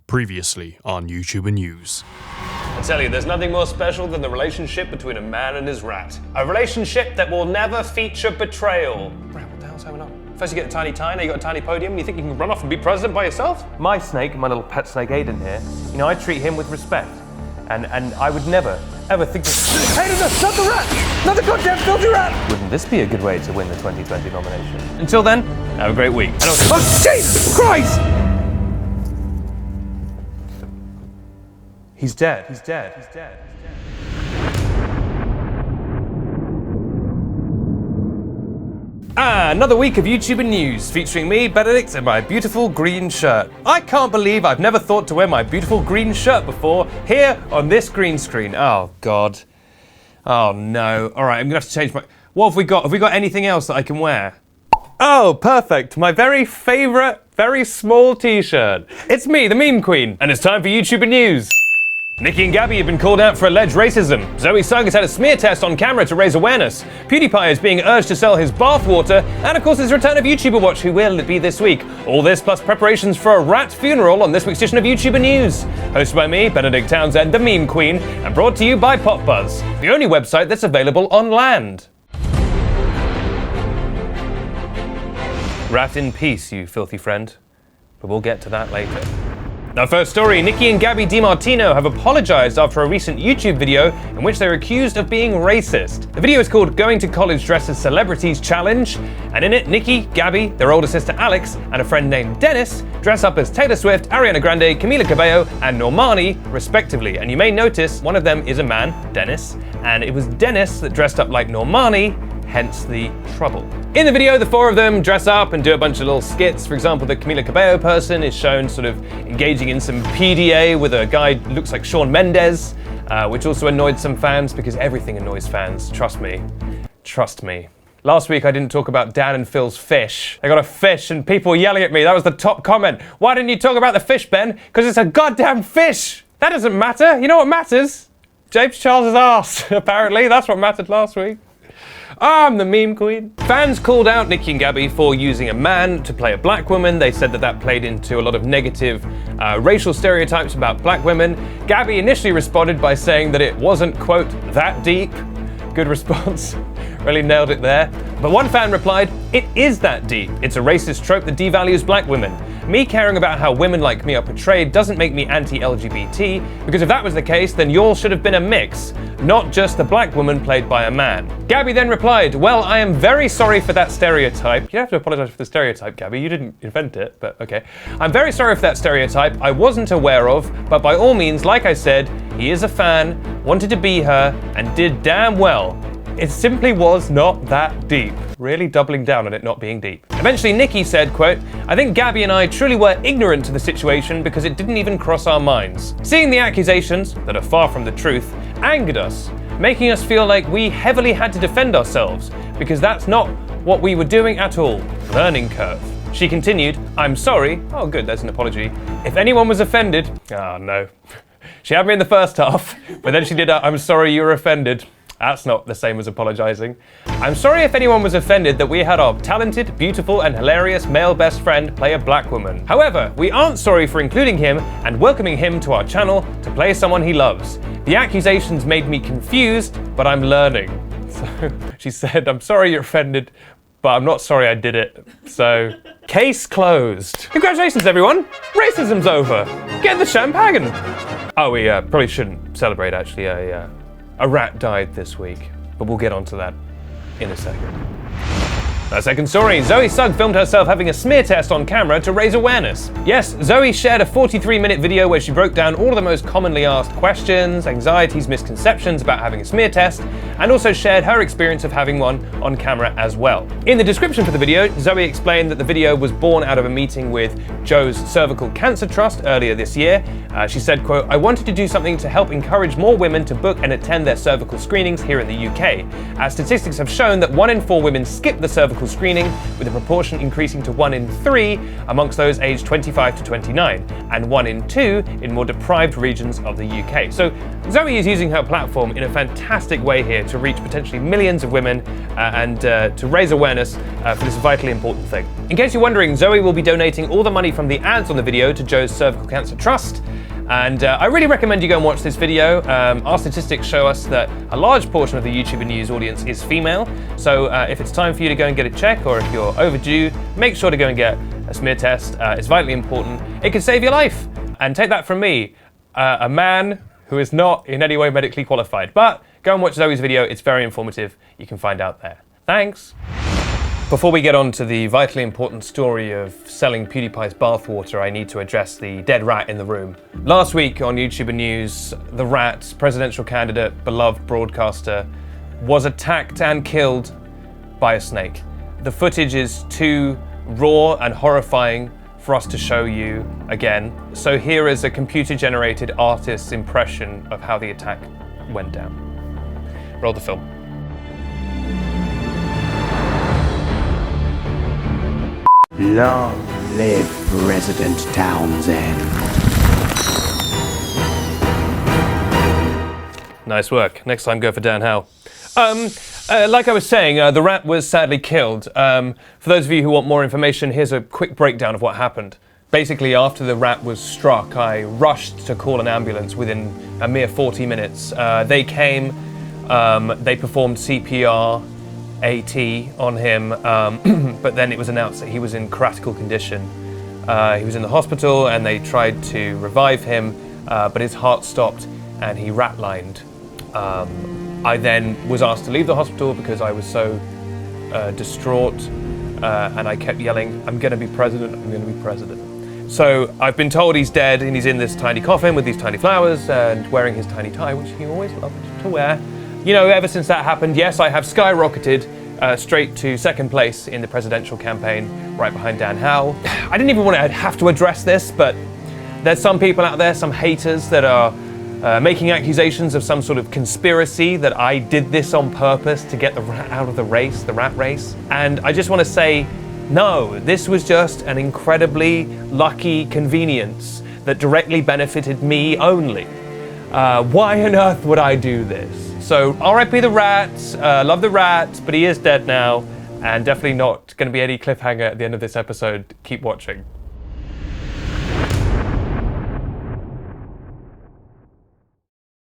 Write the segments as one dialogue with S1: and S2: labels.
S1: Previously on YouTuber News.
S2: I tell you, there's nothing more special than the relationship between a man and his rat. A relationship that will never feature betrayal. Rat, what the hell's going on? First you get a tiny tie, now you got a tiny podium, and you think you can run off and be president by yourself?
S3: My snake, my little pet snake Aiden here, you know, I treat him with respect. And I would never, ever think that— Aiden, not the rat! Not the goddamn filthy rat! Wouldn't this be a good way to win the 2020 nomination? Until then, have a great week. And also— oh, Jesus Christ! He's dead. He's dead. He's dead. Another week of YouTuber News featuring me, Benedict, and my beautiful green shirt. I can't believe I've never thought to wear my beautiful green shirt before here on this green screen. Oh, God. Oh, no. All right, I'm gonna have to change my— What have we got? Have we got anything else that I can wear? Oh, perfect. My very favorite, very small t-shirt. It's me, the meme queen, and it's time for YouTuber News. Nikki and Gabi have been called out for alleged racism. Zoe Sugg has had a smear test on camera to raise awareness. PewDiePie is being urged to sell his bathwater. And of course, there's a return of YouTuber Watch. Who will it be this week? All this plus preparations for a rat funeral on this week's edition of YouTuber News. Hosted by me, Benedict Townsend, the meme queen, and brought to you by PopBuzz, the only website that's available on land. Rat in peace, you filthy friend. But we'll get to that later. Our first story, Nikki and Gabi DiMartino have apologized after a recent YouTube video in which they were accused of being racist. The video is called Going to College Dressed as Celebrities Challenge, and in it, Nikki, Gabi, their older sister Alex, and a friend named Dennis dress up as Taylor Swift, Ariana Grande, Camila Cabello, and Normani, respectively. And you may notice one of them is a man, Dennis, and it was Dennis that dressed up like Normani, hence the trouble. In the video, the four of them dress up and do a bunch of little skits. For example, the Camila Cabello person is shown sort of engaging in some PDA with a guy who looks like Shawn Mendes, which also annoyed some fans because everything annoys fans, trust me. Trust me. Last week I didn't talk about Dan and Phil's fish. They got a fish and people were yelling at me. That was the top comment. Why didn't you talk about the fish, Ben? Because it's a goddamn fish. That doesn't matter. You know what matters? James Charles's ass. Apparently, that's what mattered last week. I'm the meme queen. Fans called out Nikki and Gabi for using a man to play a black woman. They said that that played into a lot of negative racial stereotypes about black women. Gabi initially responded by saying that it wasn't, quote, that deep. Good response. Really nailed it there. But one fan replied, it is that deep. It's a racist trope that devalues black women. Me caring about how women like me are portrayed doesn't make me anti-LGBT, because if that was the case, then y'all should have been a mix, not just a black woman played by a man. Gabi then replied, well, I am very sorry for that stereotype. You don't have to apologize for the stereotype, Gabi. You didn't invent it, but okay. I'm very sorry for that stereotype I wasn't aware of, but by all means, like I said, he is a fan, wanted to be her, and did damn well. It simply was not that deep. Really doubling down on it not being deep. Eventually, Nikki said, quote, I think Gabi and I truly were ignorant to the situation because it didn't even cross our minds. Seeing the accusations, that are far from the truth, angered us, making us feel like we heavily had to defend ourselves because that's not what we were doing at all. Learning curve. She continued, I'm sorry. Oh, good, there's an apology. If anyone was offended, oh no. She had me in the first half, but then she did I'm sorry you were offended. That's not the same as apologizing. I'm sorry if anyone was offended that we had our talented, beautiful, and hilarious male best friend play a black woman. However, we aren't sorry for including him and welcoming him to our channel to play someone he loves. The accusations made me confused, but I'm learning. So she said, I'm sorry you're offended, but I'm not sorry I did it. So, case closed. Congratulations, everyone. Racism's over. Get the champagne. Oh, we probably shouldn't celebrate, actually. A rat died this week, but we'll get onto that in a second. Our second story, Zoe Sugg filmed herself having a smear test on camera to raise awareness. Yes, Zoe shared a 43-minute video where she broke down all of the most commonly asked questions, anxieties, misconceptions about having a smear test, and also shared her experience of having one on camera as well. In the description for the video, Zoe explained that the video was born out of a meeting with Joe's Cervical Cancer Trust earlier this year. She said, quote, I wanted to do something to help encourage more women to book and attend their cervical screenings here in the UK, as statistics have shown that 1 in 4 women skip the cervical medical screening, with the proportion increasing to 1 in 3 amongst those aged 25 to 29, and 1 in 2 in more deprived regions of the UK. So Zoe is using her platform in a fantastic way here to reach potentially millions of women and to raise awareness for this vitally important thing. In case you're wondering, Zoe will be donating all the money from the ads on the video to Joe's Cervical Cancer Trust. And I really recommend you go and watch this video. Our statistics show us that a large portion of the YouTuber News audience is female. So if it's time for you to go and get a check, or if you're overdue, make sure to go and get a smear test. It's vitally important. It could save your life. And take that from me, a man who is not in any way medically qualified. But go and watch Zoe's video. It's very informative. You can find out there. Thanks. Before we get on to the vitally important story of selling PewDiePie's bathwater, I need to address the dead rat in the room. Last week on YouTuber News, the rat, presidential candidate, beloved broadcaster, was attacked and killed by a snake. The footage is too raw and horrifying for us to show you again, so here is a computer-generated artist's impression of how the attack went down. Roll the film.
S4: Long live President Townsend.
S3: Nice work. Next time, go for Dan Howe. Like I was saying, the rat was sadly killed. For those of you who want more information, here's a quick breakdown of what happened. Basically, after the rat was struck, I rushed to call an ambulance within a mere 40 minutes. They came, they performed CPR, AT on him, but then it was announced that he was in critical condition. He was in the hospital and they tried to revive him, but his heart stopped and he rat-lined. I then was asked to leave the hospital because I was so distraught, and I kept yelling, "I'm gonna be president, I'm gonna be president." So I've been told he's dead and he's in this tiny coffin with these tiny flowers and wearing his tiny tie, which he always loved to wear. You know, ever since that happened, yes, I have skyrocketed straight to second place in the presidential campaign, right behind Dan Howe. I didn't even want to have to address this, but there's some people out there, some haters, that are making accusations of some sort of conspiracy that I did this on purpose to get the rat out of the race, the rat race. And I just want to say, no, this was just an incredibly lucky convenience that directly benefited me only. Why on earth would I do this? So RIP the rat, love the rat, but he is dead now, and definitely not going to be any cliffhanger at the end of this episode. Keep watching.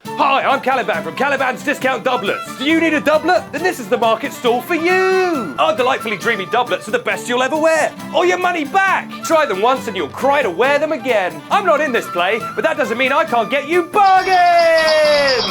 S3: Hi, I'm Caliban from Caliban's Discount Doublets. Do you need a doublet? Then this is the market stall for you. Our delightfully dreamy doublets are the best you'll ever wear. Or your money back. Try them once and you'll cry to wear them again. I'm not in this play, but that doesn't mean I can't get you bargains!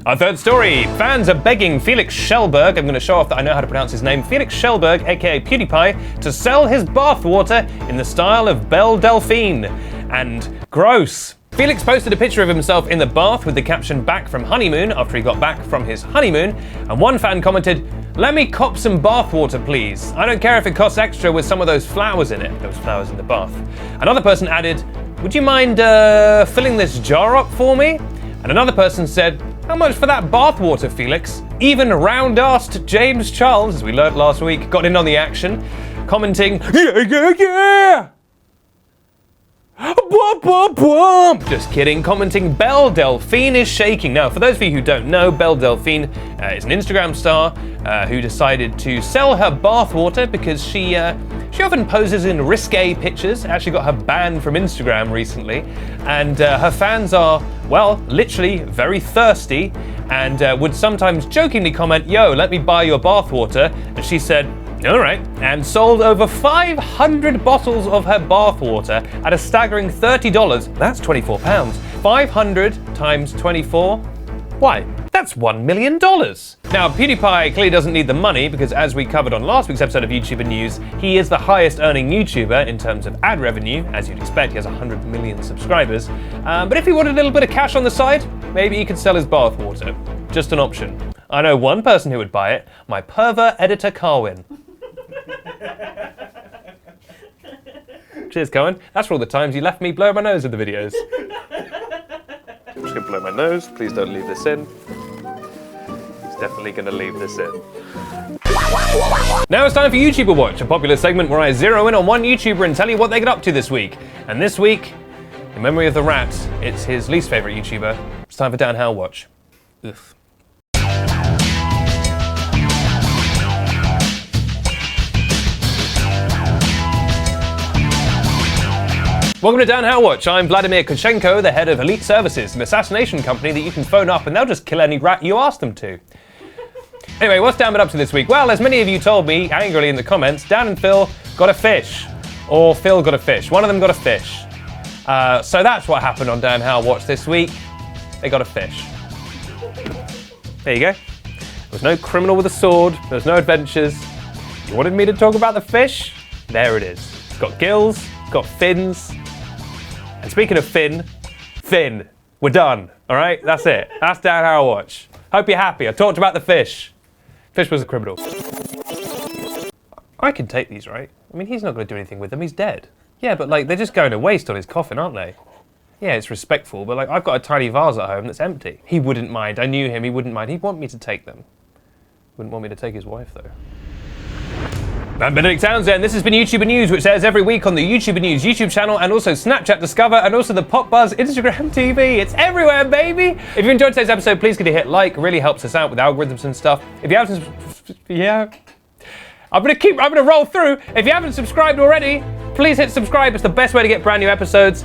S3: Our third story. Fans are begging Felix Schellberg, I'm going to show off that I know how to pronounce his name, Felix Schellberg, aka PewDiePie, to sell his bathwater in the style of Belle Delphine. And gross. Felix posted a picture of himself in the bath with the caption "back from honeymoon" after he got back from his honeymoon, and one fan commented, "Let me cop some bathwater, please. I don't care if it costs extra with some of those flowers in it." There was flowers in the bath. Another person added, "Would you mind filling this jar up for me?" And another person said, "How much for that bathwater, Felix?" Even round-assed James Charles, as we learnt last week, got in on the action, commenting, "Yeah, yeah, yeah! Bwomp, bwomp, bwomp!" Just kidding, commenting, "Belle Delphine is shaking." Now, for those of you who don't know, Belle Delphine is an Instagram star who decided to sell her bathwater because she often poses in risque pictures. Actually got her banned from Instagram recently, and her fans are, well, literally very thirsty, and would sometimes jokingly comment, "Yo, let me buy your bathwater," and she said, "All right," and sold over 500 bottles of her bathwater at a staggering $30. That's £24. 500 times 24? Why? That's $1 million. Now, PewDiePie clearly doesn't need the money because, as we covered on last week's episode of YouTuber News, he is the highest earning YouTuber in terms of ad revenue. As you'd expect, he has 100 million subscribers. But if he wanted a little bit of cash on the side, maybe he could sell his bathwater. Just an option. I know one person who would buy it, my pervert editor Carwin. Cheers, Cohen. That's for all the times you left me blow my nose in the videos. I'm just gonna blow blow my nose. Please don't leave this in. He's definitely gonna leave this in. Now it's time for YouTuber Watch, a popular segment where I zero in on one YouTuber and tell you what they get up to this week. And this week, in memory of the rat, it's his least favorite YouTuber. It's time for Dan Howell Watch. Ugh. Welcome to Dan Howell Watch. I'm Vladimir Kochenko, the head of Elite Services, an assassination company that you can phone up and they'll just kill any rat you ask them to. Anyway, what's Dan been up to this week? Well, as many of you told me angrily in the comments, Dan and Phil got a fish. Or Phil got a fish. One of them got a fish. So that's what happened on Dan Howell Watch this week. They got a fish. There you go. There was no criminal with a sword. There was no adventures. You wanted me to talk about the fish? There it is. It's got gills. It's got fins. And speaking of Finn, we're done, all right? That's it. That's Dan Howell Watch. Hope you're happy. I talked about the fish. Fish was a criminal. I can take these, right? I mean, he's not going to do anything with them. He's dead. Yeah, but like, they're just going to waste on his coffin, aren't they? Yeah, it's respectful, but like, I've got a tiny vase at home that's empty. He wouldn't mind. I knew him. He wouldn't mind. He'd want me to take them. Wouldn't want me to take his wife, though. I'm Benedict Townsend. This has been YouTuber News, which airs every week on the YouTuber News YouTube channel and also Snapchat Discover and also the PopBuzz Instagram TV. It's everywhere, baby! If you enjoyed today's episode, please could you hit like. It really helps us out with algorithms and stuff. If you haven't, I'm gonna roll through. If you haven't subscribed already, please hit subscribe. It's the best way to get brand new episodes.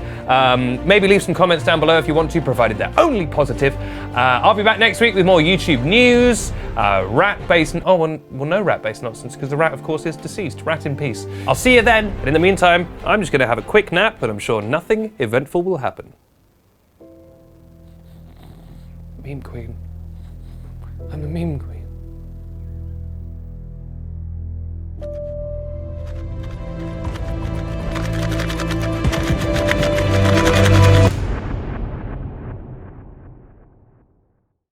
S3: Maybe leave some comments down below if you want to, provided they're only positive. I'll be back next week with more YouTube news, rat-based, no rat-based nonsense, because the rat, of course, is deceased. Rat in peace. I'll see you then, but in the meantime, I'm just gonna have a quick nap, but I'm sure nothing eventful will happen. Meme queen. I'm a meme queen.